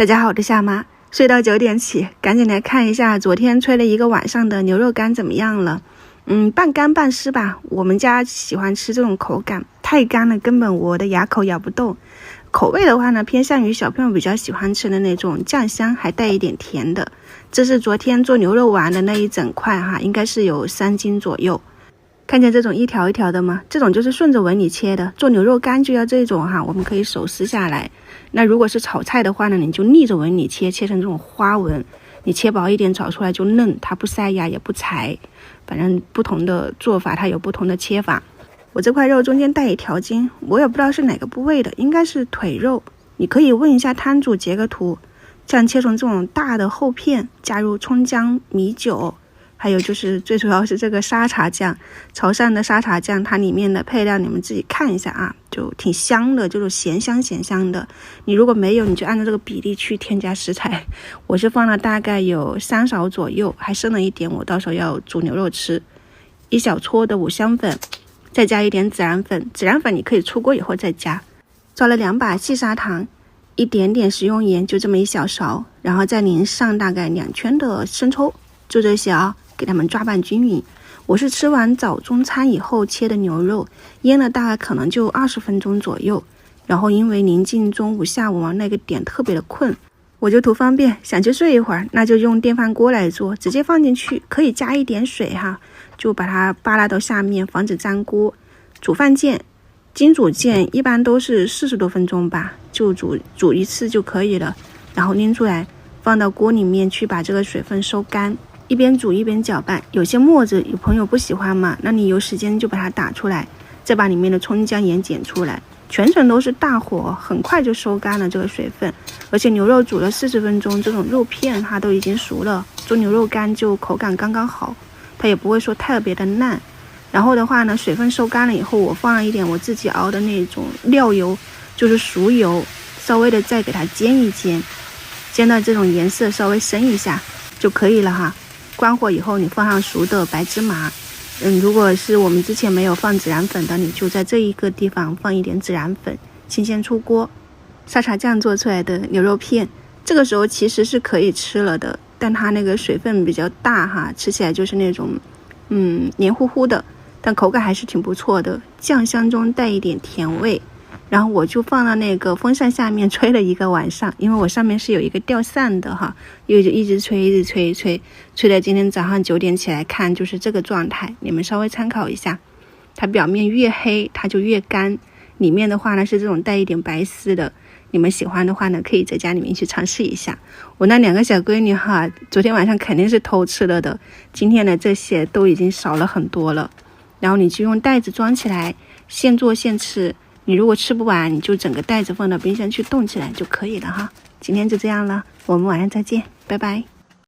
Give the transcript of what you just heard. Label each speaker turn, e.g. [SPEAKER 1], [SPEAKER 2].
[SPEAKER 1] 大家好，我是夏妈。睡到9点起，赶紧来看一下昨天吹了一个晚上的牛肉干怎么样了。半干半湿吧。我们家喜欢吃这种口感，太干了根本我的牙口咬不动。口味的话呢，偏向于小朋友比较喜欢吃的那种酱香还带一点甜的。这是昨天做牛肉丸的那一整块哈，应该是有3斤左右。看见这种一条一条的吗？这种就是顺着纹理切的。做牛肉干就要这种哈，我们可以手撕下来。那如果是炒菜的话呢，你就逆着纹理切成这种花纹，你切薄一点炒出来就嫩，它不塞牙也不柴。反正不同的做法它有不同的切法。我这块肉中间带一条筋，我也不知道是哪个部位的，应该是腿肉。你可以问一下摊主截个图。这样切成这种大的厚片，加入葱姜米酒，还有就是最主要是这个沙茶酱，潮汕的沙茶酱，它里面的配料你们自己看一下啊，就挺香的，就是咸香的。你如果没有，你就按照这个比例去添加食材。我是放了大概有3勺左右，还剩了一点，我到时候要煮牛肉吃。1小撮的五香粉，再加一点孜然粉，孜然粉你可以出锅以后再加。抓了2把细砂糖，一点点食用盐，就这么1小勺，然后再淋上大概2圈的生抽，就这些啊，给它们抓拌均匀。我是吃完早中餐以后切的牛肉，腌了大概可能就20分钟左右。然后因为临近中午下午那个点特别的困，我就图方便想去睡一会儿，那就用电饭锅来做，直接放进去，可以加一点水哈，就把它扒拉到下面，防止粘锅。煮饭键金煮键一般都是40多分钟吧，就煮一次就可以了。然后拎出来放到锅里面去，把这个水分收干，一边煮一边搅拌。有些沫子有朋友不喜欢嘛，那你有时间就把它打出来，再把里面的葱姜盐剪出来，全程都是大火，很快就收干了这个水分。而且牛肉煮了40分钟，这种肉片它都已经熟了，做牛肉干就口感刚刚好，它也不会说特别的烂。然后的话呢，水分收干了以后，我放了一点我自己熬的那种料油，就是熟油，稍微的再给它煎一煎，煎到这种颜色稍微深一下就可以了哈。关火以后，你放上熟的白芝麻，如果是我们之前没有放孜然粉的，你就在这一个地方放一点孜然粉，新鲜出锅。沙茶酱做出来的牛肉片，这个时候其实是可以吃了的，但它那个水分比较大哈，吃起来就是那种黏糊糊的，但口感还是挺不错的，酱香中带一点甜味。然后我就放到那个风扇下面吹了一个晚上，因为我上面是有一个吊扇的哈，一直吹到今天早上9点起来看，就是这个状态，你们稍微参考一下。它表面越黑它就越干，里面的话呢是这种带一点白丝的，你们喜欢的话呢可以在家里面去尝试一下。我那2个小闺女哈，昨天晚上肯定是偷吃了的，今天的这些都已经少了很多了。然后你就用袋子装起来，现做现吃。你如果吃不完，你就整个袋子放到冰箱去冻起来就可以了哈。今天就这样了，我们晚上再见，拜拜。